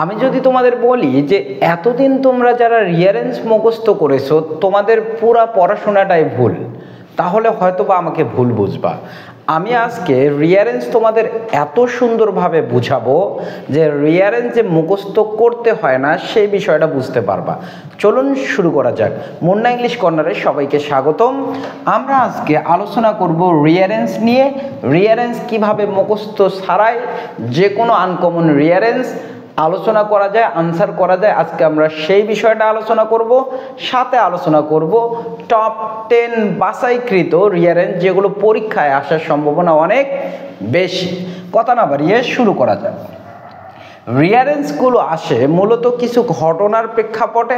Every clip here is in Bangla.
আমি যদি তোমাদের বলি যে এতদিন তোমরা যারা রিয়ারেন্স মুখস্থ করেছো তোমাদের পুরা পড়াশোনাটাই ভুল, তাহলে হয়তো বা আমাকে ভুল বুঝবা। আমি আজকে রিয়ারেন্স তোমাদের এত সুন্দরভাবে বুঝাবো যে রিয়ারেন্স যে মুখস্থ করতে হয় না সেই বিষয়টা বুঝতে পারবা। চলুন শুরু করা যাক। মুন্না ইংলিশ কর্নারে সবাইকে স্বাগতম। আমরা আজকে আলোচনা করব রিয়ারেন্স নিয়ে। রিয়ারেন্স কিভাবে মুখস্থ ছাড়াই যে কোনো আনকমন রিয়ারেন্স আলোচনা করা যায়, আনসার করা যায়, আজকে আমরা সেই বিষয়টা আলোচনা করব। সাথে আলোচনা করব টপ 10 বাছাইকৃত রিয়ারেন্স যেগুলো পরীক্ষায় আসার সম্ভাবনা অনেক বেশি। কথা না বাড়িয়ে শুরু করা যাক। রিয়ারেন্সগুলো আসে মূলত কিছু ঘটনার প্রেক্ষাপটে।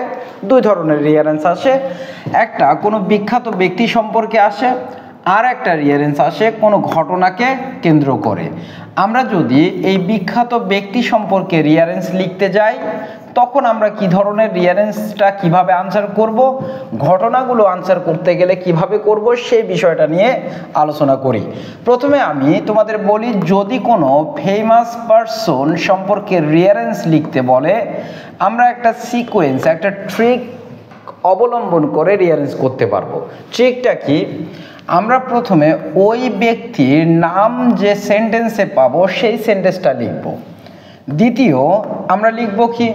দুই ধরনের রিয়ারেন্স আসে, একটা কোনো বিখ্যাত ব্যক্তি সম্পর্কে আসে, আর একটা রিয়ারেন্স আসে কোনো ঘটনাকে কেন্দ্র করে। আমরা যদি এই বিখ্যাত ব্যক্তি সম্পর্কে রিয়ারেন্স লিখতে যাই তখন আমরা কি ধরনের রিয়ারেন্সটা কিভাবে আনসার করব, ঘটনাগুলো আনসার করতে গেলে কিভাবে করব সেই বিষয়টা নিয়ে আলোচনা করি। প্রথমে আমি তোমাদের বলি, যদি কোনো ফেমাস পারসন সম্পর্কে রিয়ারেন্স লিখতে বলে আমরা একটা সিকোয়েন্স, একটা ট্রিক অবলম্বন করে রিয়ারেন্স করতে পারবো। ট্রিকটা কি? আমরা প্রথমে ওই ব্যক্তির নাম যে সেন্টেন্সে পাবো সেই সেন্টেন্সটা লিখব। দ্বিতীয় আমরা লিখব কি,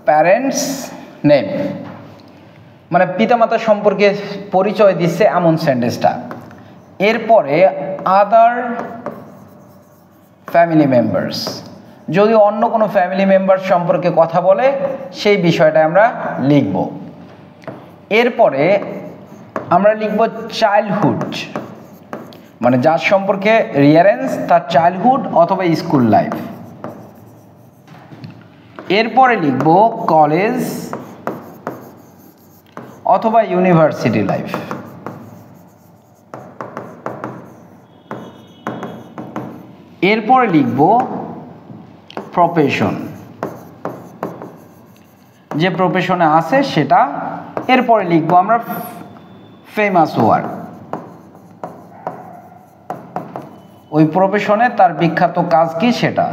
প্যারেন্টস নেম, মানে পিতামাতা সম্পর্কে পরিচয় দিচ্ছে এমন সেন্টেন্সটা। এরপরে আদার ফ্যামিলি মেম্বার্স, যদি অন্য কোনো ফ্যামিলি মেম্বার সম্পর্কে কথা বলে সেই বিষয়টা আমরা লিখব। এরপরে আমরা লিখব চাইল্ডহুড, মানে যার সম্পর্কে রিয়ারেন্স তার চাইল্ডহুড অথবা স্কুল লাইফ। এরপরে লিখব কলেজ অথবা ইউনিভার্সিটি লাইফ। এরপরে লিখব প্রফেশন, যে প্রফেশনে আছে সেটা। এরপরে লিখব আমরা ফেমাস ওয়ার্ক, ওই প্রফেশনে তার বিখ্যাত কাজ কি সেটা।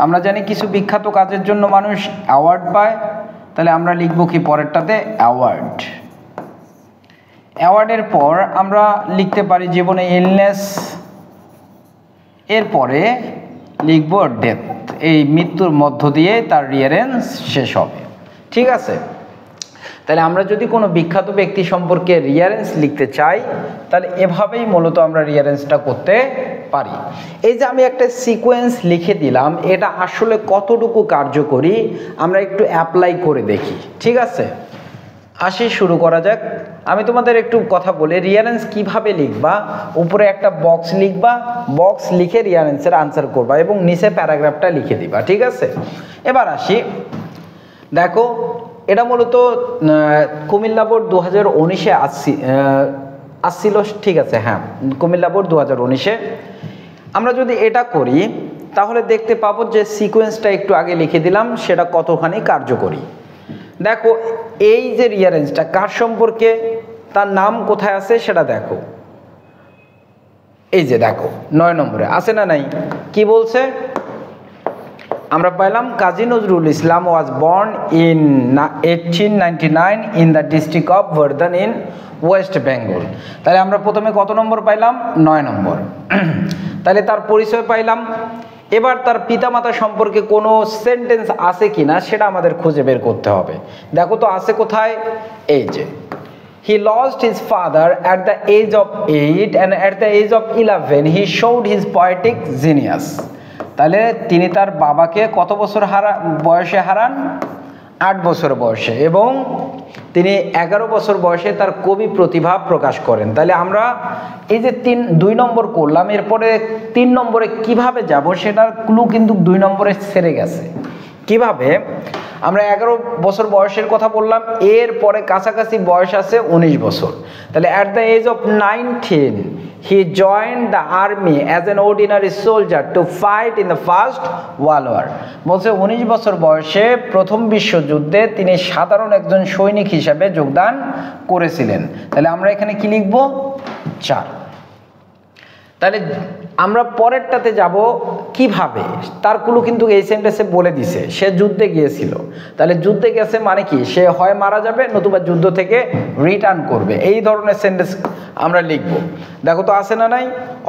আমরা জানি কিছু বিখ্যাত কাজের জন্য মানুষ অ্যাওয়ার্ড পায়, তাহলে আমরা লিখব কি পরেরটাতে অ্যাওয়ার্ড। অ্যাওয়ার্ডের পর আমরা লিখতে পারি জীবনে ইলনেস, এরপরে লিখব ডেথ, এই মৃত্যুর মধ্য দিয়ে তার রিয়ারেন্স শেষ হবে। ঠিক আছে, তাহলে আমরা যদি কোনো বিখ্যাত ব্যক্তি সম্পর্কে রিয়ারেন্স লিখতে চাই তাহলে এভাবেই মূলত আমরা রিয়ারেন্সটা করতে পারি। এই যে আমি একটা সিকোয়েন্স লিখে দিলাম, এটা আসলে কতটুকু কার্যকরী আমরা একটু অ্যাপ্লাই করে দেখি। ঠিক আছে, আসি শুরু করা যাক। আমি তোমাদের একটু কথা বলি, রিয়ারেন্স কিভাবে লিখবা। উপরে একটা বক্স লিখবা, বক্স লিখে রিয়ারেন্সের আনসার করবা এবং নিচে প্যারাগ্রাফটা লিখে দিবা। ঠিক আছে, এবার আসি। দেখো, এটা মূলত কুমিল্লা বোর্ড 2019-এ আসছিল। ঠিক আছে, হ্যাঁ, কুমিল্লা বোর্ড 2019-এ। আমরা যদি এটা করি তাহলে দেখতে পাবো যে সিকোয়েন্সটা একটু আগে লিখে দিলাম সেটা কতখানি কার্যকরী। দেখো, এই যে রিয়ারেন্সটা কার সম্পর্কে, তার নাম কোথায় আছে সেটা দেখো। এই যে দেখো 9 নম্বরে আছে না নাই, কি বলছে? আমরা পাইলাম Kazi Nazrul Islam was born in 1899 in the district of Bardhaman in West Bengal. তাহলে আমরা প্রথমে কত নম্বর পাইলাম? 9 নম্বর। তাহলে তার পরিচয় পাইলাম। এবার তার পিতামাতা সম্পর্কে কোনো সেন্টেন্স আছে কিনা সেটা আমাদের খুঁজে বের করতে হবে। দেখো তো আছে কোথায়? এই যে, he lost his father at the age of 8 and at the age of 11 he showed his poetic genius। তাহলে তিনি তার বাবাকে কত বছর বয়সে হারান? 8 বছর বয়সে, এবং তিনি 11 বছর বয়সে তার কবি প্রতিভা প্রকাশ করেন। তাহলে আমরা এই যে 2 নম্বর করলাম, এরপরে 3 নম্বরে কিভাবে যাব সেটার ক্লু কিন্তু 2 নম্বরে ছেড়ে গেছে। কিভাবে? আমরা 11 বছর বয়সের কথা বললাম, এরপরে কাছাকাছি বয়স আছে 19 বছর। তাহলে at the age of 19 he joined the army as an ordinary soldier to fight in the first world war। বলছে 19 বছর বয়সে প্রথম বিশ্বযুদ্ধে তিনি সাধারণ একজন সৈনিক হিসাবে যোগদান করেছিলেন। তাহলে আমরা এখানে কি লিখব? 4। তাহলে আমরা পরেরটাতে যাব কিভাবে, তার ক্লু কিন্তু এই সেন্টেন্সে বলে দিছে, সে যুদ্ধে গিয়েছিল। তাহলে যুদ্ধে গেছে মানে কি, সে হয় মারা যাবে নতুবা যুদ্ধ থেকে রিটার্ন করবে, এই ধরনের সেন্টেন্স আমরা লিখব। দেখো তো আছে না নাই,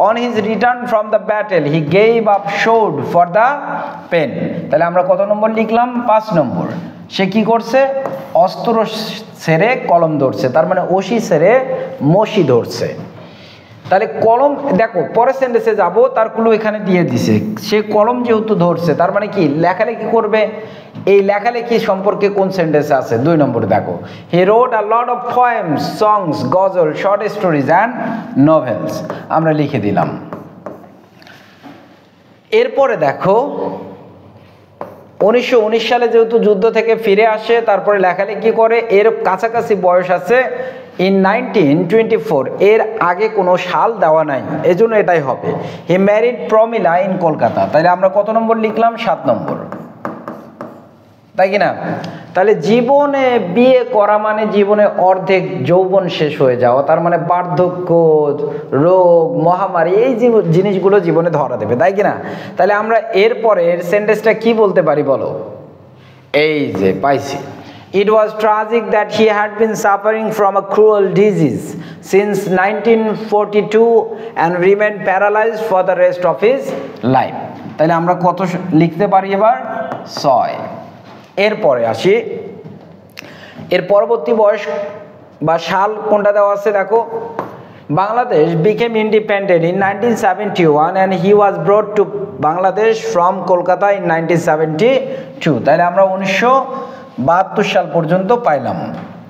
on his return from the battle he gave up sword for the pen. তাহলে আমরা কত নম্বর লিখলাম, 5 নম্বর। সে কি করছে, অস্ত্র ছেড়ে কলম ধরছে, তার মানে ওসি ছেড়ে মসি ধরছে। তাহলে কলম, দেখো পরের সেন্টেন্সে যাব, তার ক্লু এখানে দিয়ে দিছে, সে কলম যেহেতু ধরছে তার মানে কি লেখালেখি করবে। এই লেখালেখি সম্পর্কে কোন সেন্টেন্সে আছে, 2 নম্বরে দেখো, he wrote a lot of poems, songs, ghazal, short stories and novels, আমরা লিখে দিলাম। এরপরে দেখো 1919 সালে যেহেতু যুদ্ধ থেকে ফিরে আসে, তারপরে লেখালেখি করে, এর কাছাকাছি বয়স আছে ইন 1924, এর আগে কোনো সাল দেওয়া নাই, এজন্য এটাই হবে। He married Pramila in Kolkata, তাহলে আমরা কত নম্বর লিখলাম, 7 নম্বর, তাই কি না? তাহলে জীবনে বিয়ে করা মানে জীবনে অর্ধেক যৌবন শেষ হয়ে যাওয়া, তার মানে বার্ধক্য, রোগ, মহামারী, এই জিনিসগুলো জীবনে ধরা দেবে, তাই কি না? তাহলে আমরা এরপরে এর সেন্টেন্সটা কি বলতে পারি বলো, এই যে পাইছি, it was tragic that he had been suffering from a cruel disease since 1942 and remained paralyzed for the rest of his life। তাহলে আমরা কত লিখতে পারি এবার, 6। এরপরে আসি, এর পরবর্তী বয়স বা সাল কোনটা দেওয়া আছে দেখো, Bangladesh became independent in 1971 and he was brought to Bangladesh from Kolkata in 1972। তাহলে আমরা 1972 সাল পর্যন্ত পাইলাম।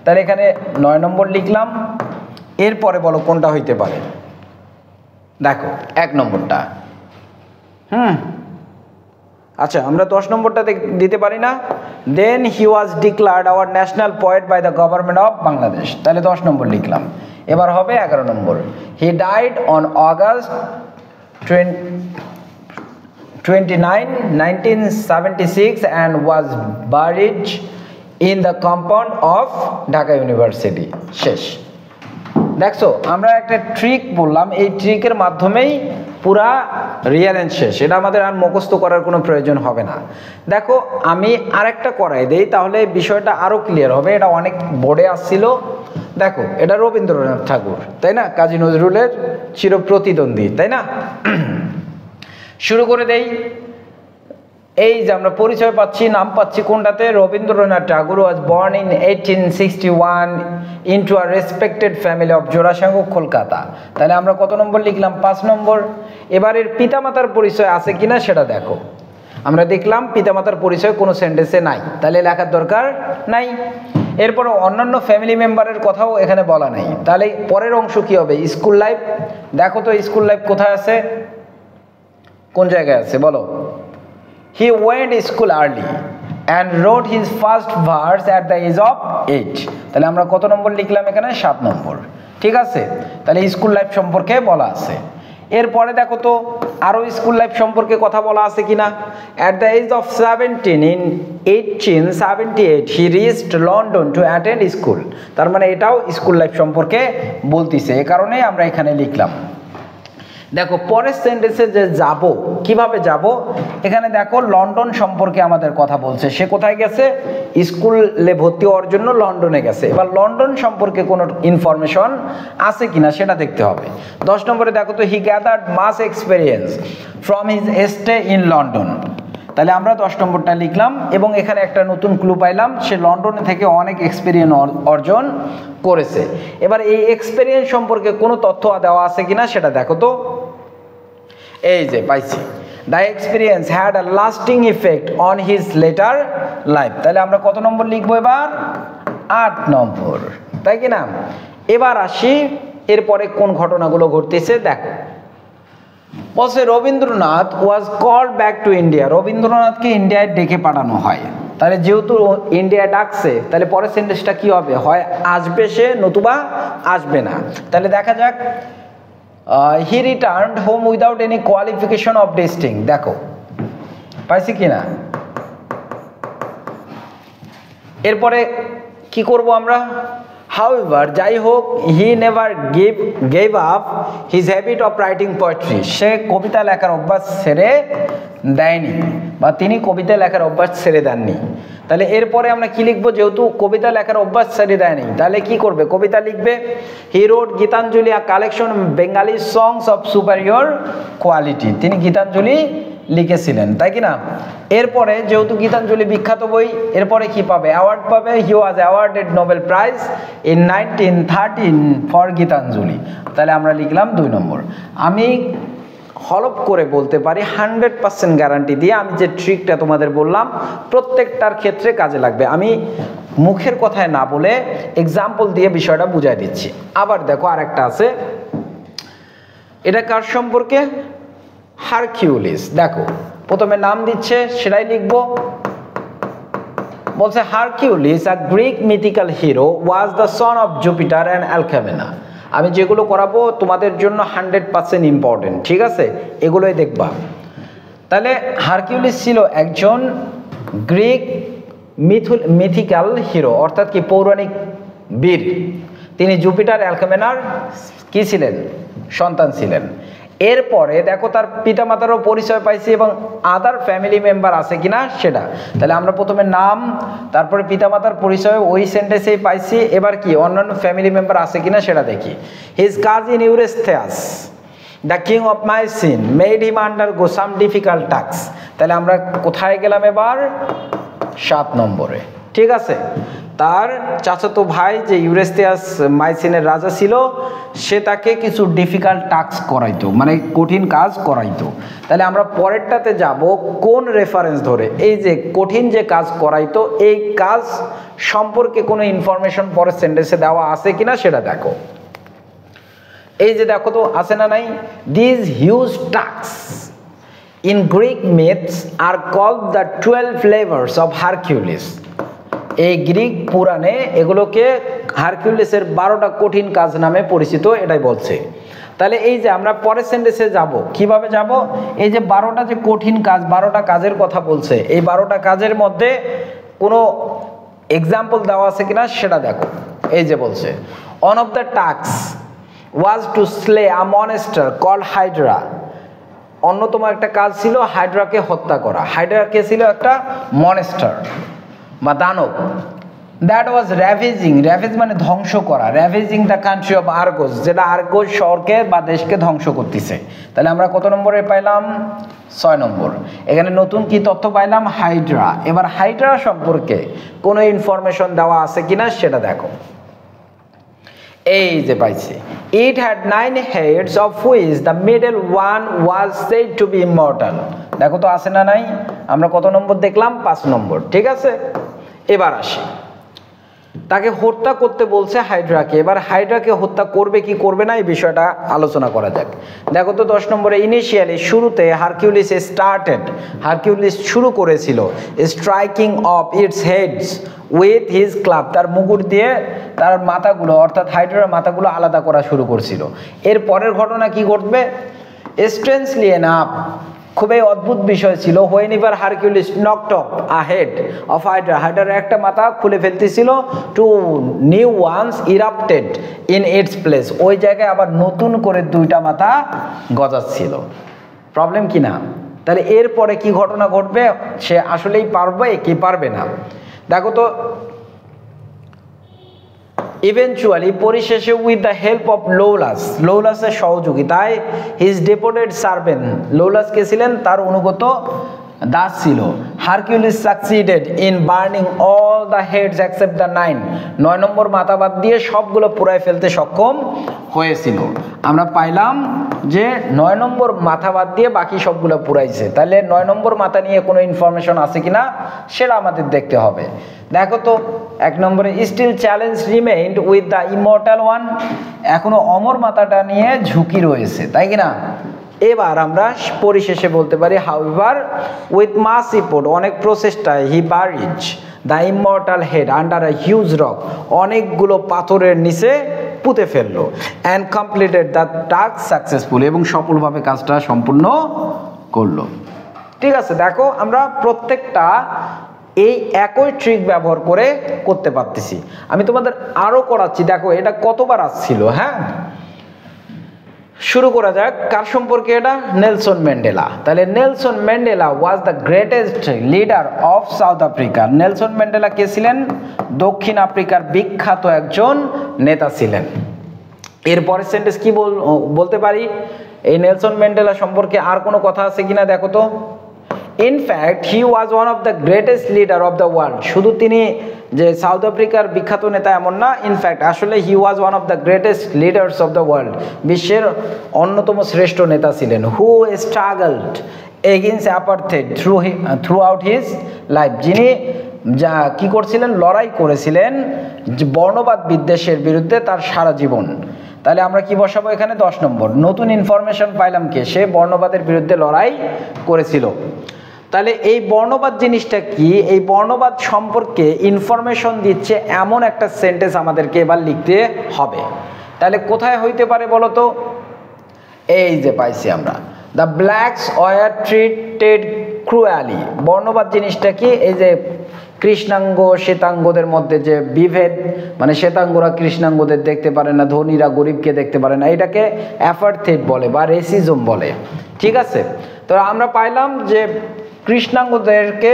তাহলে এখানে 9 নম্বর লিখলাম। এরপরে বলো কোনটা হইতে পারে, দেখো 1 নম্বরটা। আচ্ছা, আমরা 10 নম্বরটা দিতে পারি না, then he was declared our national poet by the government of Bangladesh, তাহলে 10 নম্বর লিখলাম। এবার হবে 11 নম্বর, he died on August 29, 1976 and was buried in the compound of Dhaka University. শেষ। দেখছো আমরা একটা ট্রিক বললাম, এই ট্রিকের মাধ্যমেই পুরা রিয়ারেঞ্জ শেষ, এটা আমাদের আর মুখস্থ করার কোনো প্রয়োজন হবে না। দেখো আমি আরেকটা করাই দেই, তাহলে বিষয়টা আরো ক্লিয়ার হবে। এটা অনেক বোর্ডে আসছিল, দেখো এটা রবীন্দ্রনাথ ঠাকুর, তাই না, কাজী নজরুলের চিরপ্রতিদ্বন্দ্বী, তাই না? শুরু করে দেই। এই যে আমরা পরিচয় পাচ্ছি, নাম পাচ্ছি কোনটাতে, Rabindranath Tagore was born in 1861 into a respected family of Jorasanko, Kolkata. তাহলে আমরা কত নম্বর লিখলাম, 5 নম্বর। এবার এর পিতামাতার পরিচয় আছে কিনা সেটা দেখো। আমরা দেখলাম পিতামাতার পরিচয় কোনো সেন্টেন্সে নাই, তাহলে লেখার দরকার নাই। এরপর অন্যান্য ফ্যামিলি মেম্বারের কথাও এখানে বলা নাই। তাহলে পরের অংশ কি হবে, স্কুল লাইফ। দেখো তো স্কুল লাইফ কোথায় আছে, কোন জায়গায় আছে বলো। He went school early and wrote his first verse at the age of 8। তাহলে আমরা কত নম্বর লিখলাম এখানে, 7 নম্বর। ঠিক আছে, তাহলে স্কুল লাইফ সম্পর্কে বলা আছে। এরপরে দেখো তো আরো স্কুল লাইফ সম্পর্কে কথা বলা আছে কিনা। at the age of 17 in 1878 he reached London to attend school। তার মানে এটাও স্কুল লাইফ সম্পর্কে বলতিছে, এই কারণে আমরা এখানে লিখলাম। দেখো পরের সেন্টেন্সে যে যাব, কিভাবে যাব, এখানে দেখো লন্ডন সম্পর্কে আমাদের কথা বলছে। সে কোথায় গেছে, স্কুলে ভর্তি হওয়ার জন্য লন্ডনে গেছে। এবার লন্ডন সম্পর্কে কোনো ইনফরমেশন আছে কিনা সেটা দেখতে হবে। 10 নম্বরে দেখো তো, he gathered mass experience from his stay in London. তাহলে আমরা 10 নম্বরটা লিখলাম এবং এখানে একটা নতুন ক্লু পাইলাম, সে লন্ডনে থেকে অনেক এক্সপেরিয়েন্স অর্জন করেছে। এবার এই এক্সপেরিয়েন্স সম্পর্কে কোনো তথ্য দেওয়া আছে কিনা সেটা দেখো তো। এই যে পাইছি, the experience had a lasting effect on his letter life. তাহলে আমরা কত নম্বর লিখবো এবার, 8 নম্বর, তাই কি না? এবার আসি এরপরে কোন ঘটনাগুলো ঘটতেছে দেখো। বলছে Rabindranath was called back to India, রবীন্দ্রনাথকে ইন্ডিয়ায় ডেকে পাঠানো হয়। তাহলে যেহেতু ইন্ডিয়া ডাকছে, তাহলে পরের সেন্টেন্সটা কি হবে, হয় আসবে সে নতুবা আসবে না। তাহলে দেখা যাক, he returned home without any qualification of distinction. দেখো পাইছি কিনা। এরপরে কি করব আমরা, However, যাই হোক, he never gave up his habit of writing poetry. সে কবিতা লেখার অভ্যাস ছেড়ে দেয়নি, বা তিনি কবিতা লেখার অভ্যাস ছেড়ে দেননি। তাহলে এরপরে আমরা কি লিখবো? যেহেতু কবিতা লেখার অভ্যাস ছেড়ে দেয়নি, তাহলে কি করবে? কবিতা লিখবে। He wrote Gitanjali, a collection Bengali songs of superior quality. তিনি গীতাঞ্জলি লিখেছিলেন, তাই কি না? এরপরে যেহেতু গীতাঞ্জলি বিখ্যাত বই, এরপরে কি পাবে? অ্যাওয়ার্ড পাবে। He was awarded Nobel prize in 1913 for Gitanjali. তাহলে আমরা লিখলাম 2 নম্বর। আমি হলপ করে বলতে পারি 100% গ্যারান্টি দিয়ে, আমি যে ট্রিকটা তোমাদের বললাম প্রত্যেকটার ক্ষেত্রে কাজে লাগবে। আমি মুখের কথায় না বলে এক্সাম্পল দিয়ে বিষয়টা বুঝাই দিচ্ছি। আবার দেখো আরেকটা আছে, এটা কার সম্পর্কে? হারকিউলিস। দেখো প্রথমে নাম দিচ্ছে, সেটাই লিখবো। বলছে Hercules, a Greek mythical hero, was the son of Jupiter and Alcmena. আমি যেগুলো করাবো তোমাদের জন্য 100% ইম্পর্টেন্ট, ঠিক আছে? এগুলোই দেখবা। তাহলে হারকিউলিস ছিল একজন গ্রিক মিথিক্যাল হিরো, অর্থাৎ কি পৌরাণিক বীর। তিনি জুপিটার অ্যালকেমেনার কি ছিলেন? সন্তান ছিলেন। এরপরে দেখো তার পিতামাতারও পরিচয় পাইছি এবং আদার ফ্যামিলি মেম্বার আছে কিনা সেটা। তাহলে আমরা প্রথমে নাম, তারপরে পিতামাতার পরিচয় ওই সেন্টেন্সেই পাইছি। এবার কি অন্যান্য ফ্যামিলি মেম্বার আছে কিনা সেটা দেখি। His cousin Eurystheus, the king of Mycenae, made him undergo some difficult task. তাহলে আমরা কোথায় গেলাম এবার? 7 নম্বরে, ঠিক আছে? তার চাচাতো ভাই যে ইউরেস্থিয়াস মাইসিনের রাজা ছিল, সে তাকে কিছু ডিফিকাল্ট টাস্ক করাইতো, মানে কঠিন কাজ করাইতো। তাহলে আমরা পরেরটাতে যাব কোন রেফারেন্স ধরে? এই যে কঠিন যে কাজ করাইতো, এই কাজ সম্পর্কে কোনো ইনফরমেশন পরের সেন্টেন্সে দেওয়া আছে কিনা সেটা দেখো। এই যে দেখো তো, আছে না নাই? This huge task in Greek myths are called the 12 labours of Hercules. এই গ্রিক পুরাণে এগুলোকে হারকিউলিসের 12টা কঠিন কাজ নামে পরিচিত, এটাই বলছে। তাহলে এই যে আমরা পরের সেন্টেন্সে যাব, কিভাবে যাব? এই যে 12টা যে কঠিন কাজ, 12টা কাজের কথা বলছে, এই 12টা কাজের মধ্যে কোনো এক্সাম্পল দেওয়া আছে কিনা সেটা দেখো। এই যে বলছে, one of the task was to slay a monster called Hydra. অন্যতম একটা কাজ ছিল হাইড্রাকে হত্যা করা। হাইড্রা কে ছিল? একটা মনস্টার বা দানব। দ্যাট ওয়াজ র্যাভেজিং, র্যাভেজ মানে ধ্বংস করা, র্যাভেজিং দ্য কান্ট্রি অফ আর্গোস, যেটা আর্গোস শহরকে বা দেশকে ধ্বংস করতেছে। তাহলে আমরা কত নম্বরে পাইলাম? 6 নম্বর। এখানে নতুন কি তথ্য পাইলাম? হাইড্রা। এবার হাইড্রা সম্পর্কে কোনো ইনফরমেশন দেওয়া আছে কিনা সেটা দেখো। এই যে পাইছি, it had 9 heads of which the middle one was said to be immortal. দেখো তো আছে না নাই? আমরা কত নম্বর দেখলাম? 5 নম্বর, ঠিক আছে? এবার আসি, তাকে হত্যা করতে বলছে হাইড্রাকে। এবার হাইড্রাকে হত্যা করবে কি করবে না এই বিষয়টা আলোচনা করা যাক। দেখো তো 10 নম্বরে, ইনিশিয়ালি শুরুতে হারকিউলিস স্টার্টেড, হারকিউলিস শুরু করেছিল striking off its heads with his club, তার মুগুর দিয়ে তার মাথাগুলো অর্থাৎ হাইড্রার মাথাগুলো আলাদা করা শুরু করছিল। এর পরের ঘটনা কি ঘটবে? স্ট্রেঞ্জলি এনাফ, খুবই অদ্ভুত বিষয় ছিল, whenever Hercules knocked off a head of Hydra, হাইড্রার একটা মাথা খুলে ফেলতেছিল, two new ones erupted in its place, ওই জায়গায় আবার নতুন করে 2টা মাথা গজাচ্ছিল। প্রবলেম কি না? তাহলে এরপরে কি ঘটনা ঘটবে? সে আসলেই পারবে কি পারবে না? দেখো তো, ইভেনচুয়ালি পরিশেষে উইথ দ্য হেল্প অফ লৌলাস, লৌলাসের সহযোগিতায়, হিজ ডেপোটেড সার্ভেন্ট, লৌলাস কে ছিলেন? তার অনুগত দাস ছিল। Hercules succeeded in burning all the heads except the 9, 9 number মাথা বাদ দিয়ে সবগুলো পুড়ায় ফেলতে সক্ষম হয়েছিল। আমরা পাইলাম যে 9 নম্বর মাথা বাদ দিয়ে বাকি সবগুলো পুড়াইছে। তাহলে 9 নম্বর মাথা নিয়ে কোনো ইনফরমেশন আছে কিনা সেটা আমাদের দেখতে হবে। দেখো তো 1 নম্বরে, still challenge remained with the immortal one, এখনো অমর মাথাটা নিয়ে ঝুঁকি রয়েছে, তাই কিনা? এবার আমরা পরিশেষে বলতে পারি, হাউএভার উইথ মাস ইফোর্ট, অনেক প্রচেষ্টায়, he buried the immortal head under a huge rock, অনেকগুলো পাথরের নিচে পুঁতে ফেললো, and completed the task successful, এবং সফলভাবে কাজটা সম্পূর্ণ করলো। ঠিক আছে, দেখো আমরা প্রত্যেকটা এই একই ট্রিক ব্যবহার করে করতে পারতেছি। আমি তোমাদের আরো করাচ্ছি, দেখো এটা কতবার আসছিল। হ্যাঁ, শুরু করা যাক। কার সম্পর্কে এটা? Nelson Mandela. তাহলে Nelson Mandela was the greatest leader of South Africa. Nelson Mandela কে ছিলেন? দক্ষিণ আফ্রিকার বিখ্যাত একজন নেতা ছিলেন। এরপরের সেন্টেন্স কি বলতে পারি? এই নেলসন ম্যান্ডেলা সম্পর্কে আর কোনো কথা আছে কিনা দেখো তো। In fact he was one of the greatest leader of the world. শুধু তিনি যে সাউথ আফ্রিকার বিখ্যাত নেতা এমন না, ইনফ্যাক্ট আসলে he was one of the greatest leaders of the world. বিশ্বের অন্যতম শ্রেষ্ঠ নেতা ছিলেন। Who struggled against apartheid throughout his life. যিনি যা কি করছিলেন? লড়াই করেছিলেন বর্ণবাদ বিদ্বেষের বিরুদ্ধে তার সারা জীবন। তাহলে আমরা কি বসাবো এখানে? 10 নম্বর। নতুন ইনফরমেশন পাইলাম কে? সে বর্ণবাদের বিরুদ্ধে লড়াই করেছিল। তাহলে এই বর্ণবাদ জিনিসটা কি? এই বর্ণবাদ সম্পর্কে ইনফরমেশন দিচ্ছে এমন একটা সেন্টেন্স আমাদেরকে এবার লিখতে হবে। তাহলে কোথায় হইতে পারে বলো তো? এই যে পাইছি আমরা, দ্য ব্ল্যাকস ওয়ার ট্রিটেড ক্রুয়ালি। বর্ণবাদ জিনিসটা কি? এই যে কৃষ্ণাঙ্গ শ্বেতাঙ্গদের মধ্যে যে বিভেদ, মানে শ্বেতাঙ্গরা কৃষ্ণাঙ্গদের দেখতে পারে না, ধনীরা গরিবকে দেখতে পারে না, এটাকে অ্যাপারথেইড বলে বা রেসিজম বলে। ঠিক আছে, তো আমরা পাইলাম যে কৃষ্ণাঙ্গদেরকে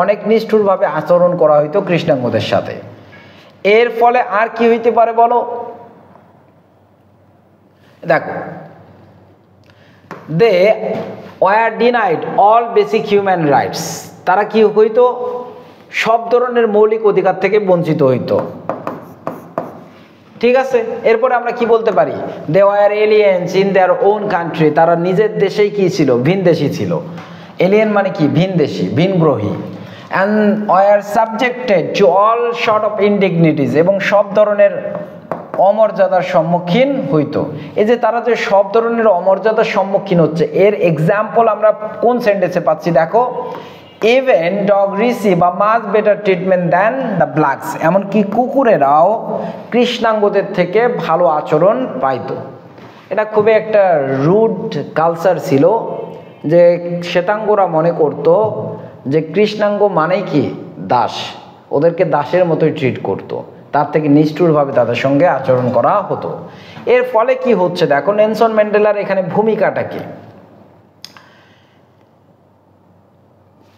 অনেক নিষ্ঠুরভাবে আচরণ করা হইতো কৃষ্ণাঙ্গদের সাথে। এর ফলে আর কি হইতে পারে বলো? দেখো, they were denied all basic human rights. তারা কি হইতো? সব ধরনের মৌলিক অধিকার থেকে বঞ্চিত হইতো। ঠিক আছে, এরপরে আমরা কি বলতে পারি? They were aliens in their own country. তারা নিজের দেশেই কি ছিল? ভিনদেশী ছিল। এলিয়েন মানে কি? ভিনদেশী, ভিনগ্রহী। And were subjected to all sort of indignities. এবং সব ধরনের অমর্যাদার সম্মুখীন হইতো। এই যে তারা যে সব ধরনের অমর্যাদার সম্মুখীন হচ্ছে, এর এক্সাম্পল আমরা কোন সেন্টেন্সে পাচ্ছি? দেখো, even dog receive a much better treatment than the blacks. এমনকি কুকুরেরাও কৃষ্ণাঙ্গদের থেকে ভালো আচরণ পাইতো। এটা খুবই একটা রুড কালচার ছিল, যে শ্বেতাঙ্গরা মনে করত যে কৃষ্ণাঙ্গ মানেই কি? দাস। ওদেরকে দাসের মতোই ট্রিট করতো, তার থেকে নিষ্ঠুরভাবে তাদের সঙ্গে আচরণ করা হতো। এর ফলে কি হচ্ছে দেখো, নেলসন ম্যান্ডেলার এখানে ভূমিকাটা কি?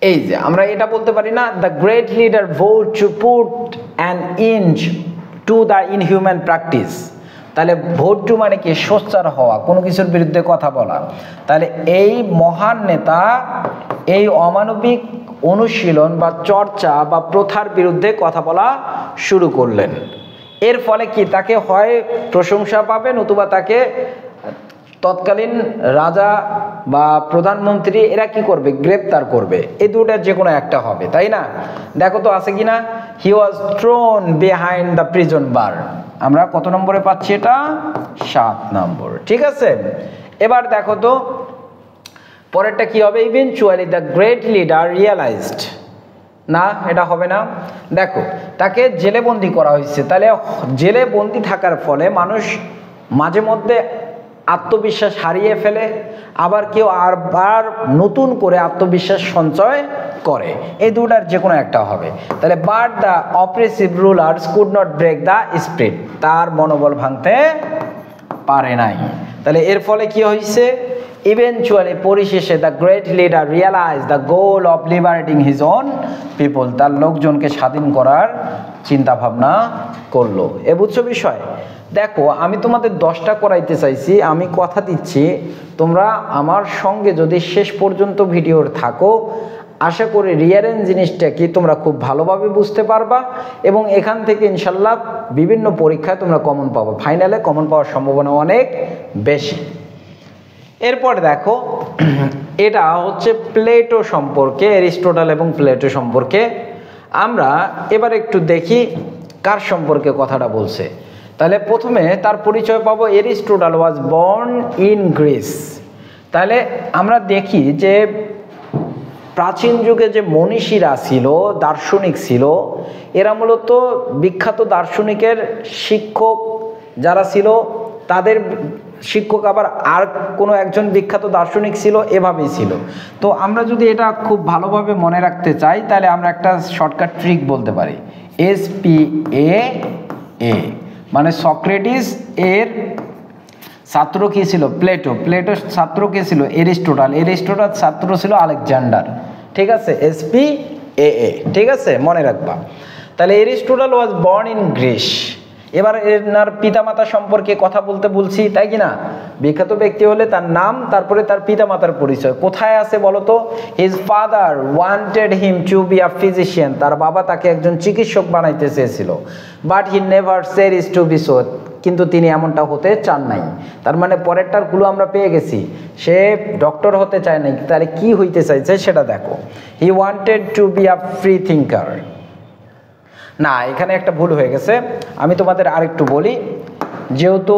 এই যে আমরা এটা বলতে পারি না, the great leader vote to put an end to the inhuman practice. তাহলে ভোট টু মানে কি? সোচ্চার হওয়া, কোনো কিছুর বিরুদ্ধে কথা বলা। তাহলে এই মহান নেতা এই অমানবিক অনুশীলন বা চর্চা বা প্রথার বিরুদ্ধে কথা বলা শুরু করলেন। এর ফলে কি? তাকে হয় প্রশংসা পাবে, নতুবা তাকে তৎকালীন রাজা বা প্রধানমন্ত্রী এরা কি করবে? গ্রেপ্তার করবে। এই দুটার যে কোনো একটা হবে, তাই না? দেখো তো আছে কিনা? হি ওয়াজ থ্রোন বিহাইন্ড দ্য প্রিজন বার। আমরা কত নম্বরে পাচ্ছি এটা? 7 নম্বর। ঠিক আছে, এবার দেখো তো পরেরটা কি হবে? Eventually the great leader realised. না, এটা হবে না। দেখো, তাকে জেলে বন্দি করা হয়েছে। তাহলে জেলে বন্দি থাকার ফলে মানুষ মাঝে মধ্যে আত্মবিশ্বাস হারিয়ে ফেলে, আবার কেউ আবার নতুন করে আত্মবিশ্বাস সঞ্চয় করে। এই দুটার যে কোনো একটা হবে। তাহলে but the oppressive rulers could not break the spirit. তার মনোবল ভাঙতে পারে নাই। তাহলে এর ফলে কি হয়েছে? ইভেনচুয়ালি পরিশেষে the great leader realize the goal of liberating his own people. তার লোকজনকে স্বাধীন করার চিন্তা ভাবনা করলো। এ বুঝছো বিষয়? দেখো, আমি তোমাদের 10টা করাইতে চাইছি। আমি কথা দিচ্ছি, তোমরা আমার সঙ্গে যদি শেষ পর্যন্ত ভিডিওর থাকো, আশা করি রিয়ারেঞ্জ জিনিসটা কি তোমরা খুব ভালোভাবে বুঝতে পারবা, এবং এখান থেকে ইনশাল্লাহ বিভিন্ন পরীক্ষায় তোমরা কমন পাবো। ফাইনালে কমন পাওয়ার সম্ভাবনা অনেক বেশি। এরপর দেখো, এটা হচ্ছে প্লেটো সম্পর্কে, অ্যারিস্টটল এবং প্লেটো সম্পর্কে। আমরা এবার একটু দেখি কার সম্পর্কে কথাটা বলছে। তাহলে প্রথমে তার পরিচয় পাবো। Aristotle was born in Greece. তাহলে আমরা দেখি যে প্রাচীন যুগে যে মনীষীরা ছিল, দার্শনিক ছিল, এরা মূলত বিখ্যাত দার্শনিকের শিক্ষক যারা ছিল তাদের শিক্ষক আবার আর কোনো একজন বিখ্যাত দার্শনিক ছিল, এভাবেই ছিল। তো আমরা যদি এটা খুব ভালোভাবে মনে রাখতে চাই তাহলে আমরা একটা শর্টকাট ট্রিক বলতে পারি, SPAA, মানে সক্রেটিস এর ছাত্র কি ছিল? প্লেটো। প্লেটোর ছাত্র কে ছিল? এরিস্টোটল। এরিস্টোটল ছাত্র ছিল আলেকজান্ডার। ঠিক আছে, SPAA, ঠিক আছে, মনে রাখবা। তাহলে Aristotle was born in Greece. এবার এনার পিতামাতা সম্পর্কে কথা বলতে বলছি, তাই কি না? বিখ্যাত ব্যক্তি হলে তার নাম, তারপরে তার পিতামাতার পরিচয় কোথায় আছে বলো তো? His father wanted him to be a physician. তার বাবা তাকে একজন চিকিৎসক বানাইতে চেয়েছিল, but he never said is to be so, কিন্তু তিনি এমনটা হতে চান নাই। তার মানে পরেরটার গুলো আমরা পেয়ে গেছি, সে ডক্টর হতে চায় নাই, তাহলে কি হইতে চাইছে সেটা দেখো। He wanted to be a free thinker. না, এখানে একটা ভুল হয়ে গেছে, আমি তোমাদের আরেকটু বলি। যেহেতু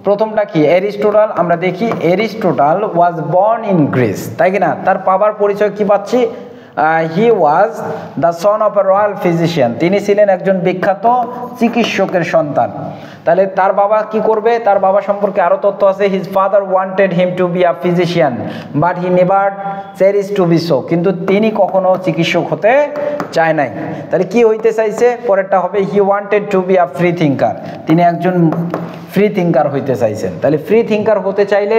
প্রথমটা কি এরিস্টোটল, আমরা দেখি Aristotle was born in Greece, তাই কি না? তার বাবার পরিচয় কি পাচ্ছি? He was the son of a royal physician. তিনি ছিলেন একজন বিখ্যাত চিকিৎসকের সন্তান। তাহলে তার বাবা কি করবে? তার বাবা সম্পর্কে আরও তথ্য আছে। His father wanted him to be a physician but he never said is to be so, কিন্তু তিনি কখনো চিকিৎসক হতে চায় নাই। তাহলে কি হইতে চাইছে? পরেরটা হবে he wanted to be a free thinker. তিনি একজন ফ্রি থিঙ্কার হইতে চাইছেন। তাহলে ফ্রি থিঙ্কার হতে চাইলে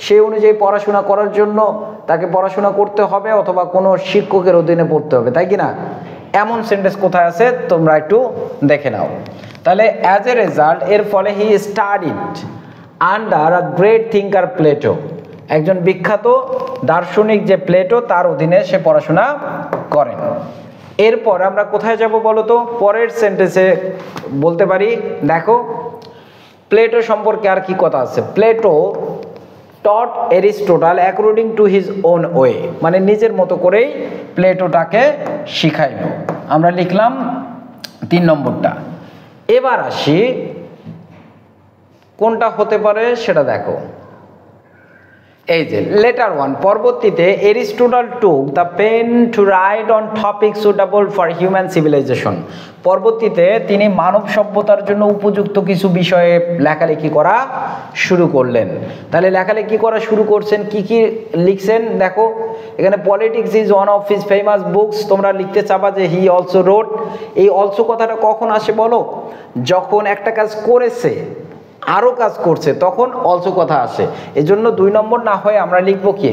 সেই অনুযায়ী পড়াশোনা করার জন্য তাকে পড়াশোনা করতে হবে অথবা কোনো শিক্ষকের অধীনে পড়তে হবে, তাই কি না? এমন সেন্টেন্স কোথায় আছে তোমরা একটু দেখে নাও। তাহলে অ্যাজ এ রেজাল্ট, এর ফলে হি studied under a great thinker Plato. একজন বিখ্যাত দার্শনিক যে প্লেটো, তার অধীনে সে পড়াশোনা করেন। এরপর আমরা কোথায় যাব বলো তো? পরের সেন্টেন্সে বলতে পারি, দেখো প্লেটো সম্পর্কে আর কি কথা আছে। Plato taught Aristotle according to his own way, মানে নিজের মতো করেই প্লেটোটাকে শিখাইল। আমরা লিখলাম 3 নম্বরটা। এবার আসি কোনটা হতে পারে সেটা দেখো। এই যে লেটার 1, পরবর্তীতে Aristotle took the pen to write on topic suitable for human civilisation. পরবর্তীতে তিনি মানব সভ্যতার জন্য উপযুক্ত কিছু বিষয়ে লেখালেখি করা শুরু করলেন। তাহলে লেখালেখি করা শুরু করছেন, কি কি লিখছেন দেখো। এখানে politics is one of his famous books. তোমরা লিখতে চাবা যে হি অলসো রোট। এই অলসো কথাটা কখন আসে বলো? যখন একটা কাজ করেছে, আরও কাজ করছে, তখন অলসো কথা আসে। এজন্য 2 নম্বর না হয়ে আমরা লিখবো কি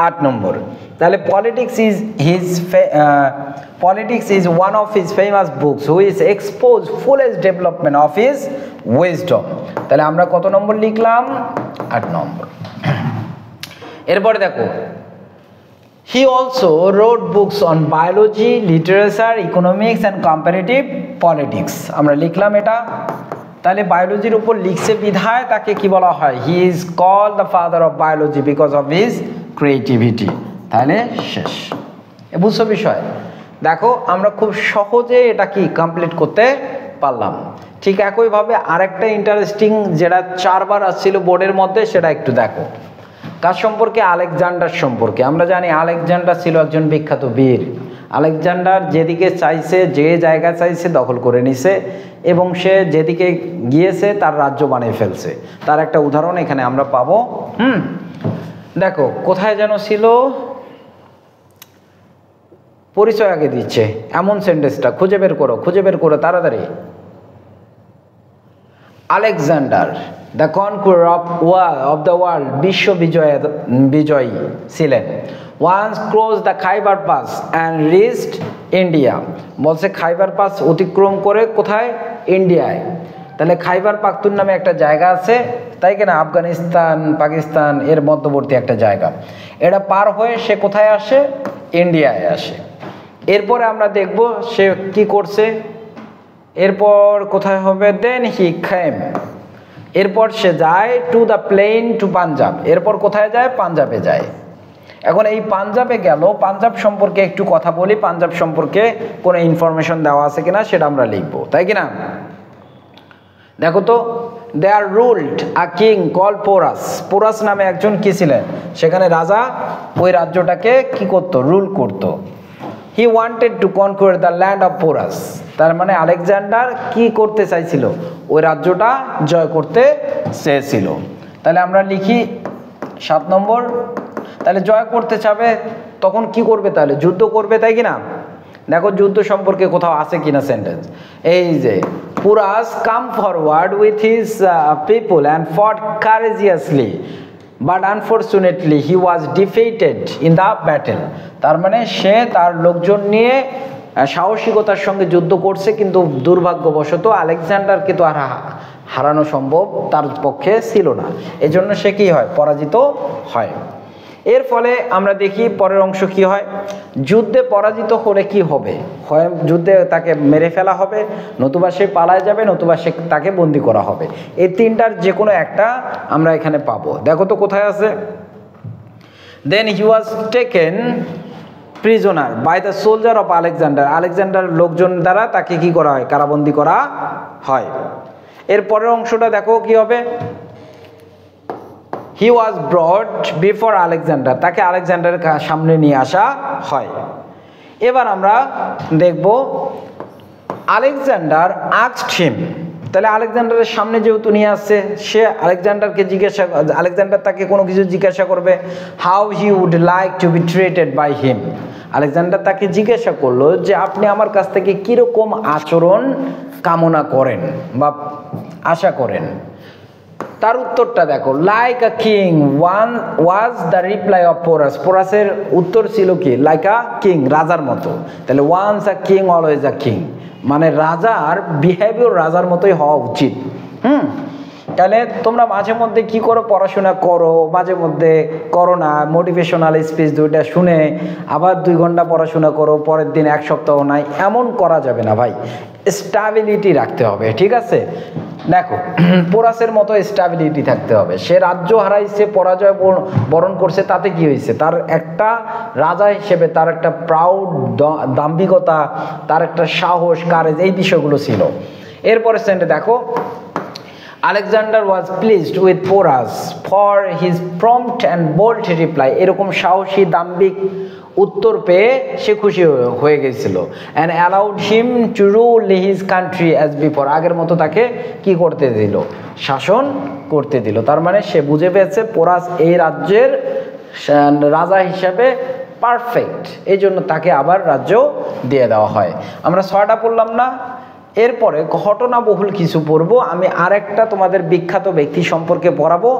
8 নম্বর। তাহলে politics is one of his famous books which expose fullest development of his wisdom. তাহলে আমরা কত নম্বর লিখলাম? 8 নম্বর। এরপরে দেখো, he also road books on biology, literature, economics and comparative politics. আমরা লিখলাম এটা। তাহলে বায়োলজির উপর লিখছে বিধায় তাকে কি বলা হয়? He is called the father of biology because of his creativity. তাহলে শেষ। বুঝছো বিষয়? দেখো আমরা খুব সহজে এটা কি কমপ্লিট করতে পারলাম। ঠিক একইভাবে আরেকটা ইন্টারেস্টিং যেটা 4 বার আসছিল বোর্ডের মধ্যে, সেটা একটু দেখো। কার সম্পর্কে? আলেকজান্ডার সম্পর্কে। আমরা জানি আলেকজান্ডার ছিল একজন বিখ্যাত বীর। আলেকজান্ডার যেদিকে চাইছে, যে জায়গা চাইছে দখল করে নিছে, এবং সে যেদিকে গিয়েছে তার রাজ্য বানিয়ে ফেলছে। তার একটা উদাহরণ এখানে আমরা পাবো। দেখো কোথায় যেন ছিল, পরিচয় আগে দিচ্ছে, এমন সেন্টেন্সটা খুঁজে বের করো তাড়াতাড়ি। Alexander the conqueror of the world, বিশ্ব বিজয়ী ছিলেন। Once cross the Khyber pass and reached India. বলছে খাইবার পাস অতিক্রম করে কোথায়? ইন্ডিয়ায়। তাহলে খাইবার পাখতুন নামে একটা জায়গা আছে, তাই কিনা? আফগানিস্তান পাকিস্তান এর মধ্যবর্তী একটা জায়গা। এটা পার হয়ে সে কোথায় আসে? ইন্ডিয়ায় আসে। এরপরে আমরা দেখব সে কি করছে। এরপর কোথায় হবে? দেন হি কেম। এরপর সে যায় to the plain to Punjab. এরপর কোথায় যায়? পাঞ্জাবে যায়। এখন এই পাঞ্জাবে গেল, পাঞ্জাব সম্পর্কে একটু কথা বলি। পাঞ্জাব সম্পর্কে কোনো ইনফরমেশন দেওয়া আছে কিনা সেটা আমরা লিখবো, তাই কিনা? দেখো তো, there ruled a king call Porus. Porus নামে একজন কি ছিলেন? সেখানে রাজা ওই রাজ্যটাকে কি করতো? রুল করতো। He wanted to conquer the land of porous. তার মানে আলেকজান্ডার কি করতে চাইছিল? ওই রাজ্যটা জয় করতে চেয়েছিল। তাহলে আমরা লিখি 7 নম্বর। তাহলে জয় করতে চাবে তখন কি করবে, তাহলে যুদ্ধ করবে, তাই কি না? দেখো যুদ্ধ সম্পর্কে কোথাও আছে কিনা সেন্টেন্স। এই যে Porus come forward with his people and fought courageously but unfortunately he was defeated in the battle. তার মানে সে তার লোকজন নিয়ে সাহসিকতার সঙ্গে যুদ্ধ করছে, কিন্তু দুর্ভাগ্যবশত আলেকজান্ডারকে তো আর হারানো সম্ভব তার পক্ষে ছিল না, এজন্য সে কি হয়, পরাজিত হয়। এর ফলে আমরা দেখি পরের অংশ কি হয়, যুদ্ধে পরাজিত হলে কি হবে, হয় যুদ্ধে তাকে মেরে ফেলা হবে, নতুবা সে পালায় যাবে, নতুবা সে তাকে বন্দি করা হবে। এই তিনটার যে কোনো একটা আমরা এখানে পাবো। দেখো তো কোথায় আছে, then he was taken prisoner by the soldier of Alexander. Alexander লোকজন দ্বারা তাকে কি করা হয়, কারাবন্দি করা হয়। এর পরের অংশটা দেখো কি হবে, হি ওয়াজ ব্রট বিফোর আলেকজান্ডার, তাকে আলেকজান্ডারের সামনে নিয়ে আসা হয়। এবার আমরা দেখব আলেকজান্ডার আস্কড হিম, তাহলে আলেকজান্ডারের সামনে যেহেতু নিয়ে আসছে, সে আলেকজান্ডার তাকে কোনো কিছু জিজ্ঞাসা করবে, how he would like to be treated by him. Alexander তাকে জিজ্ঞাসা করলো যে আপনি আমার কাছ থেকে কীরকম আচরণ কামনা করেন বা আশা করেন। তার উত্তরটা দেখো, like a king was the reply of Porus. পোরাসের উত্তর ছিল কি, লাইক আ কিং, রাজার মতো। তাহলে once a king always a king, মানে রাজার বিহেভিয়ার রাজার মতোই হওয়া উচিত। তাহলে তোমরা মাঝে মধ্যে কি করো, পড়াশোনা করো, মাঝে মধ্যে করো না, মোটিভেশনাল স্পিচ দুইটা শুনে আবার 2 ঘন্টা পড়াশোনা করো, পরের দিন 1 সপ্তাহ নাই, এমন করা যাবে না ভাই। স্টাবিলিটি রাখতে হবে, ঠিক আছে? দেখো পোরাসের মতো স্টাবিলিটি থাকতে হবে। সে রাজ্য হারাইছে, পরাজয় বরণ করছে, তাতে কি হয়েছে, তার একটা রাজা হিসেবে তার একটা প্রাউড, দাম্ভিকতা, তার একটা সাহস, কারেজ, এই বিষয়গুলো ছিল। এরপরে সেন্টে দেখো, Alexander was pleased with Porus for his prompt and bold reply. এরকম সাহসী দাম্ভিক উত্তর পেয়ে সে খুশি হয়ে গেছিল। And allowed him to rule his country as before. আগের মতো তাকে কি করতে দিল, শাসন করতে দিল। তার মানে সে বুঝে পেয়েছে পোরাস এই রাজ্যের রাজা হিসাবে পারফেক্ট, এই জন্য তাকে আবার রাজ্য দিয়ে দেওয়া হয়। আমরা 6টা পড়লাম না, এরপরে ঘটনাবহুল কিছু পড়বো। আমি আরেকটা তোমাদের বিখ্যাত ব্যক্তি সম্পর্কে পড়াবো,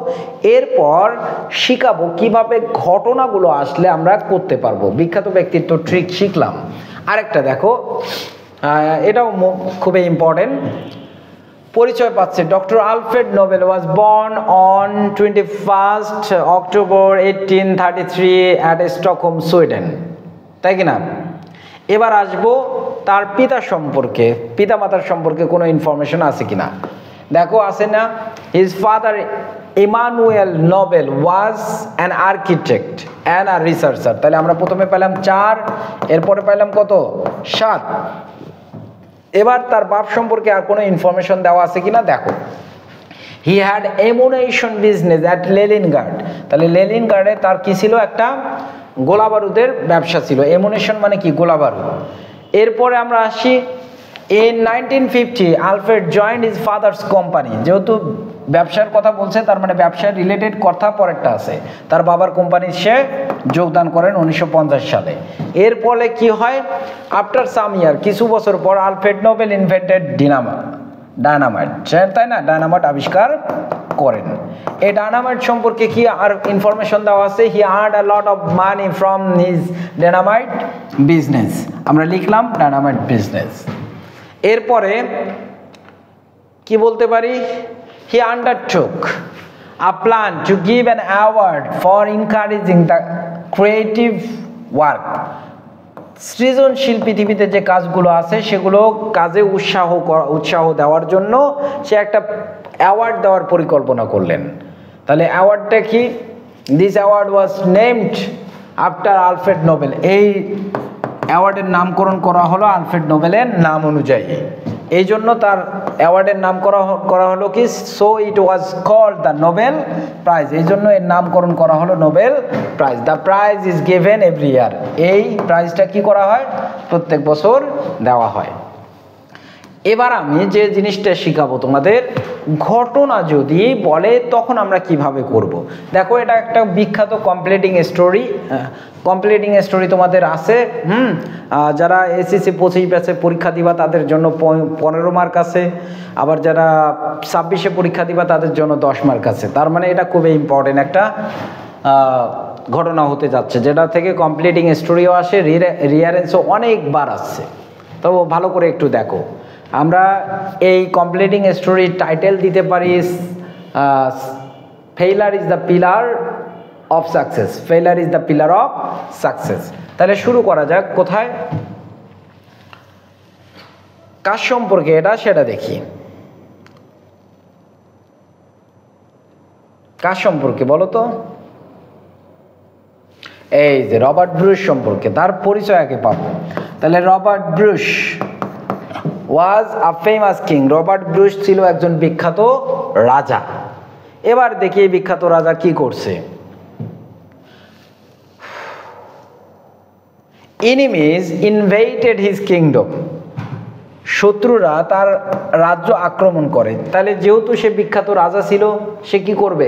এরপর শিখাবো কিভাবে ঘটনাগুলো আসলে আমরা করতে পারবো। বিখ্যাত ব্যক্তির তো ট্রিক শিখলাম, আরেকটা দেখো, এটাও খুবই ইম্পর্টেন্ট। পরিচয় পাচ্ছে, doctor Alfred Nobel was born on 21 October 1833 at Stockholm, Sweden, তাই কি না? এবার আসবো তার পিতা সম্পর্কে, পিতামাতার সম্পর্কে কোনো ইনফরমেশন আছে কিনা। দেখো আছে না, his father Immanuel Nobel was an architect and a researcher. তাহলে আমরা প্রথমে পেলাম 4, এরপরে পেলাম কত, 7। এবার তার বাপ সম্পর্কে আর কোনো ইনফরমেশন দেওয়া আছে কিনা দেখো, he had ammunition business at Leningrad. তাহলে লেনিনগ্রাডে তার কি ছিল, একটা গোলা বারুদের ব্যবসা ছিল। এমুনেশন মানে কি, গোলা বারুদ। এরপরে আমরা আসি, in 1950 Alfred joined his father's company. যেহেতু ব্যবসার কথা বলছে, তার মানে ব্যবসার রিলেটেড কথা পরেরটা আছে। তার বাবার কোম্পানি সে যোগদান করেন 1950 সালে। এর ফলে কি হয়, আফটার সাম ইয়ার, কিছু বছর পর আলফ্রেড নোবেল ইনভেন্টেড ডায়নামাইট, তাই না? ডায়নামাইট আবিষ্কার করেন। এই ডায়নামাইট সম্পর্কে কি আর ইনফরমেশন দেওয়া আছে, he earned a lot of money from his dynamite business. আমরা লিখলাম ডায়নামাইট বিজনেস। এরপরে কি বলতে পারি, he undertook a plan to give an award for encouraging the creative work. সৃজনশীল পৃথিবীতে যে কাজগুলো আছে সেগুলো কাজে উৎসাহ দেওয়ার জন্য সে একটা অ্যাওয়ার্ড দেওয়ার পরিকল্পনা করলেন। তাহলে অ্যাওয়ার্ডটা কি, this award was named after Alfred Nobel. এই অ্যাওয়ার্ডের নামকরণ করা হলো আলফ্রেড নোবেলের নাম অনুযায়ী, এই জন্য তার অ্যাওয়ার্ডের নাম করা হলো কি, so it was called the Nobel prize. এই জন্য এর নামকরণ করা হলো Nobel prize. The prize is given every year. এই প্রাইজটা কি করা হয়, প্রত্যেক বছর দেওয়া হয়। এবার আমি যে জিনিসটা শিখাবো তোমাদের, ঘটনা যদি বলে তখন আমরা কিভাবে করব। দেখো এটা একটা বিখ্যাত কমপ্লিটিং স্টোরি তোমাদের আছে। যারা এসএসসি 25 ব্যাচে পরীক্ষা দিবা তাদের জন্য 15 মার্ক আছে, আবার যারা 26-এ পরীক্ষা দিবা তাদের জন্য 10 মার্ক আছে। তার মানে এটা খুবই ইম্পর্টেন্ট একটা ঘটনা হতে যাচ্ছে, যেটা থেকে কমপ্লিটিং স্টোরিও আসে, রিয়ারেন্সও অনেকবার আসছে। তো ভালো করে একটু দেখো। আমরা এই কমপ্লিটিং স্টোরির টাইটেল দিতে পারি failure is the pillar of success. Failure is the pillar of success. তাহলে শুরু করা যাক। কোথায়, কার সম্পর্কে এটা সেটা দেখি। কার সম্পর্কে বলো তো? এই যে রবার্ট ব্রুস সম্পর্কে, তার পরিচয় আগে পাবো। তাহলে Robert Bruce was a famous king. Robert Bruce ছিল একজন বিখ্যাত রাজা। এবার দেখি এই বিখ্যাত রাজা কি করছে। Enemies invaded his kingdom. শত্রুরা তার রাজ্য আক্রমণ করে। তাহলে যেহেতু সে বিখ্যাত রাজা ছিল, সে কি করবে?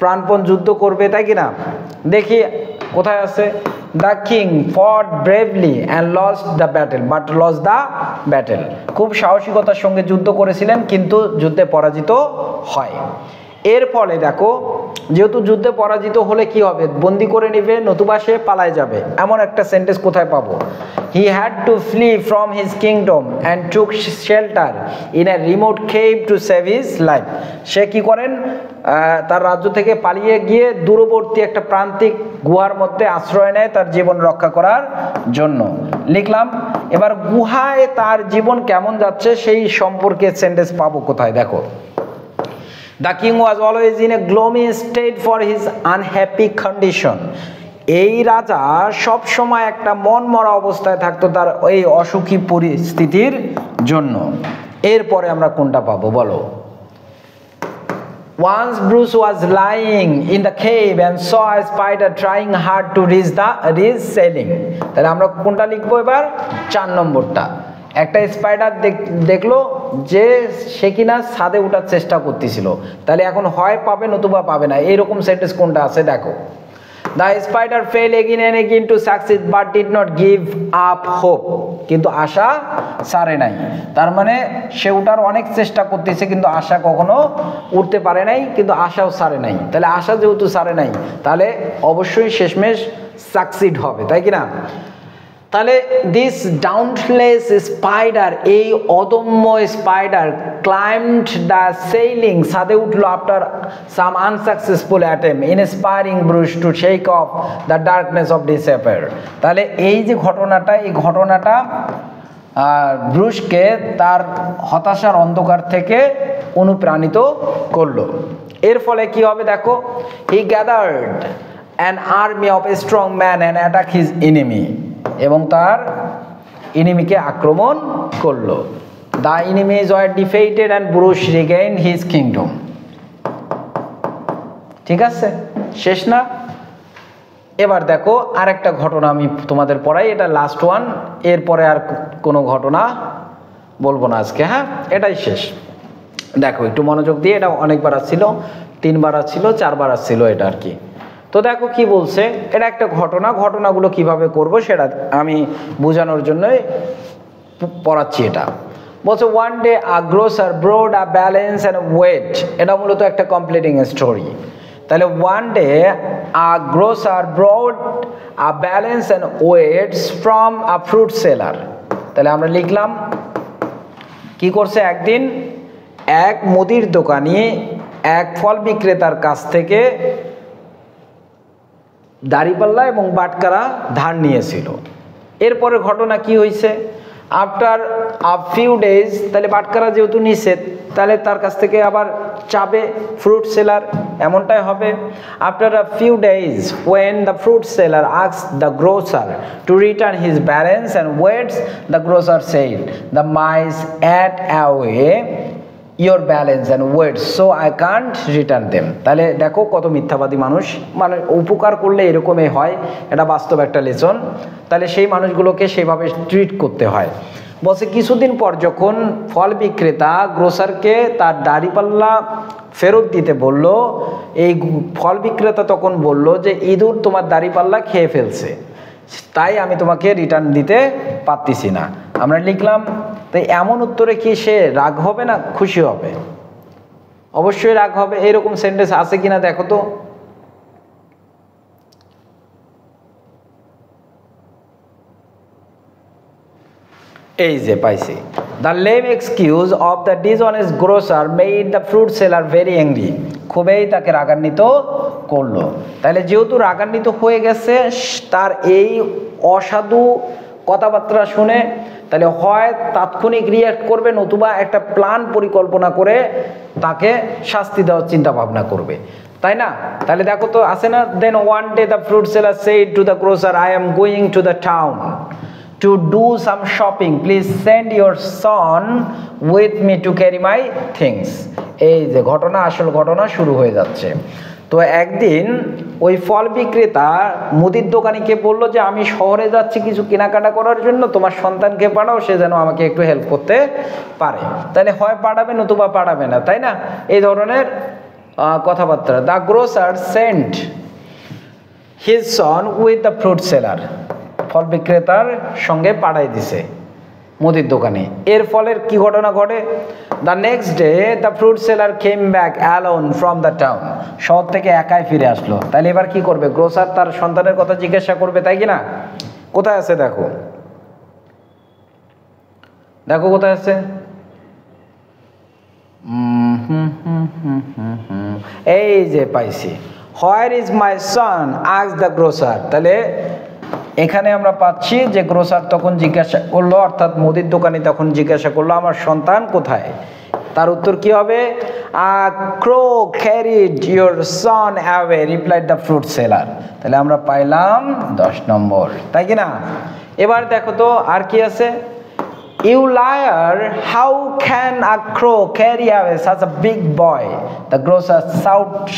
প্রাণপণ যুদ্ধ করবে, তাই কি না? দেখি কোথায় আছে। দ্য কিং ফট bravely and lost the battle but lost the battle. খুব সাহসিকতার সঙ্গে যুদ্ধ করেছিলেন, কিন্তু যুদ্ধে পরাজিত হয়। এর ফলে দেখো, যেহেতু যুদ্ধে পরাজিত হলে কি হবে? বন্দি করে নেবে, নতুবা সে পালায় যাবে। এমন একটা সেন্টেন্স কোথায় পাবো? He had to flee from his kingdom and took shelter in a remote cave to save his life. সে কি করেন? তার রাজ্য থেকে পালিয়ে গিয়ে দূরবর্তী একটা প্রান্তিক গুহার মধ্যে আশ্রয় নেয় তার জীবন রক্ষা করার জন্য। লিখলাম। এবার গুহায় তার জীবন কেমন যাচ্ছে সেই সম্পর্কে সেন্টেন্স পাবো কোথায়? দেখো, The king was always in a gloomy state for his unhappy condition. এই রাজা সব সময় একটা মন মরা অবস্থায় থাকতো তার এই অসুখী পরিস্থিতির জন্য। এরপরে আমরা কোনটা পাবো বলো? Once Bruce was lying in the cave and saw a spider trying hard to reach ceiling. তাহলে আমরা কোনটা লিখবো এবার? 4 নম্বরটা। একটা স্পাইডার দেখলো যে সে কিনা ছাদে ওঠার চেষ্টা করতেছিল। তাহলে এখন হয় পাবে নতুবা পাবে না। এইরকম সেন্টেন্স কোনটা আছে দেখো। The spider fail again and again to succeed but did not give up hope. কিন্তু আশা ছাড়ে নাই। তার মানে সে ওঠার অনেক চেষ্টা করতেছে, কিন্তু আশা কখনো উঠতে পারে নাই, কিন্তু আশাও ছাড়ে নাই। তাহলে আশা যেহেতু ছাড়ে নাই, তাহলে অবশ্যই শেষমেশ সাকসিড হবে, তাই কি না? তাহলে দিস ডাউনলেস স্পাইডার, এই অদম্য স্পাইডার ক্লাইম্বড দ্য সেইলিং, ছাদে উঠলো after some unsuccessful attempt inspiring Bruce two shake off the darkness of disappear. তাহলে এই যে ঘটনাটা, এই ঘটনাটা ব্রুসকে তার হতাশার অন্ধকার থেকে অনুপ্রাণিত করলো। এর ফলে কি হবে দেখো, he gathered an army of a strong man and attack his enemy, এবং তার এনিমিকে আক্রমণ করলো। The enemies were defeated and Bruce regained his kingdom. ঠিক আছে, শেষ না? এবার দেখো আরেকটা ঘটনা আমি তোমাদের পড়াই, এটা লাস্ট ওয়ান। এরপরে আর কোনো ঘটনা বলবো না আজকে। হ্যাঁ, এটাই শেষ। দেখো একটু মনোযোগ দিয়ে, এটা অনেকবার আসছিল, 3 বার আসছিল, 4 বার আসছিল এটা আর কি। তো দেখো কি বলছে, এটা একটা ঘটনা। ঘটনাগুলো কিভাবে করব সেটা আমি বোঝানোর জন্যই পড়াচ্ছি। এটা বলছে one day a grocer brought a balance and weight. এটা মূলত একটা কমপ্লিটিং স্টোরি। তাহলে one day a grocer brought a balance and weights from a fruit seller. তাহলে আমরা লিখলাম কি করছে, একদিন এক মুদির দোকানি এক ফল বিক্রেতার কাছ থেকে দাড়িপাল্লা এবং বাটখারা ধার নিয়েছিল। এরপরে ঘটনা কি হয়েছে, আফটার আ ফিউ ডেজ, তাহলে বাটখারা যেহেতু নিষেধ, তাহলে তার কাছ থেকে আবার চাবে ফ্রুট সেলার, এমনটাই হবে। After a few days when the fruit seller asks the grocer to return his balance and weights, the grocer said the mice ate away your balance and weight so I can't return them. তাহলে দেখো কত মিথ্যাবাদী মানুষ, মানে উপকার করলে এরকমই হয়, এটা বাস্তব একটা লেসন। তাহলে সেই মানুষগুলোকে সেইভাবে ট্রিট করতে হয়। বলছে কিছুদিন পর যখন ফল বিক্রেতা গ্রোসারকে তার দাড়িপাল্লা ফেরত দিতে বলল, এই ফল বিক্রেতা তখন বলল যে ইঁদুর তোমার দাড়িপাল্লা খেয়ে ফেলছে, তাই আমি তোমাকে রিটার্ন দিতে পারতেছি না। আমরা লিখলাম, তাই এমন উত্তরে কি সে রাগ হবে না খুশি হবে? অবশ্যই রাগ হবে। এরকম সেন্টেন্স আছে কিনা দেখো তো। এই যে পাইছি, the lame excuse of the dishonest grocer made the fruit seller very angry, খুবই তাকে রাগান্বিত করলো। তাহলে যেহেতু রাগান্বিত হয়ে গেছে তার এই অসাধু কথাবার্তা শুনে, তাহলে হয় তাৎক্ষণিক রিঅ্যাক্ট করবে, নতুবা একটা প্ল্যান পরিকল্পনা করে তাকে শাস্তি দেওয়ার চিন্তা ভাবনা করবে, তাই না? তাহলে দেখো তো আছে না, then one day the fruit seller said to the grocer, I am going to the town to do some shopping, please send your son with me to carry my things। এই যে ঘটনা, আসল ঘটনা শুরু হয়ে যাচ্ছে। তো একদিন ওই ফল বিক্রেতা মুদির দোকানিকে বলল যে আমি শহরে যাচ্ছি কিছু কেনাকাটা করার জন্য, তোমার সন্তানকে পাঠাও, সে যেন আমাকে একটু হেল্প করতে পারে। তাহলে হয় পাঠাবে নতুবা পাঠাবে না, তাই না? এই ধরনের কথাবার্তা। The grocer sent his son with the fruit seller, ফল বিক্রেতার সঙ্গে পাঠাই দিছে মুদির দোকানে। এর ফলের কি ঘটনা ঘটে? The next day the fruit seller came back alone from the town, শহর থেকে একাই ফিরে আসলো। তাহলে এবার কি করবে? গ্রোসার তার সন্তানের কথা জিজ্ঞাসা করবে, তাই কি না? কোথায় আছে দেখো, দেখো কোথায় আছে, এই যে পাইছি, where is my Son asked the grosser. তাহলে এখানে আমরা পাচ্ছি যে গ্রোসার তখন জিজ্ঞাসা করলো, অর্থাৎ মুদির দোকানি তখন জিজ্ঞাসা করলো আমার সন্তান কোথায়। তার উত্তর কি হবে? A crow carried your son away replied the fruit seller. তাহলে আমরা পাইলাম 10 নম্বর, তাই কি না? এবার দেখো তো আর কি আছে, you liar how can a crow carry away such a big boy, the grocer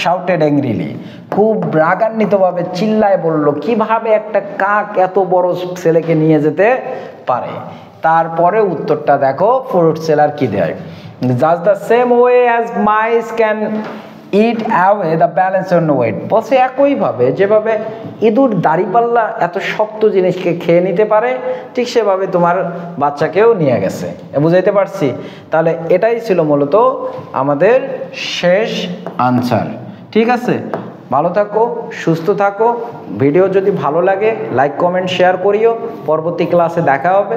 shouted angrily. খুব রাগান্বিতভাবে চিল্লায় বলল, কিভাবে একটা কাক এত বড় ছেলেকে নিয়ে যেতে পারে। তারপরে উত্তরটা দেখো ফ্রুট সেলার কি দেয়, just the same way as mice can eat away the balance on weight. বলছে একইভাবে যেভাবে ইঁদুর দাড়িপাল্লা এত শক্ত জিনিসকে খেয়ে নিতে পারে, ঠিক সেভাবে তোমার বাচ্চাকেও নিয়ে গেছে। বুঝাইতে পারছি? তাহলে এটাই ছিল মূলত আমাদের শেষ আনসার। ঠিক আছে, ভালো থাকো, সুস্থ থাকো। ভিডিও যদি ভালো লাগে লাইক কমেন্ট শেয়ার করিও। পরবর্তী ক্লাসে দেখা হবে।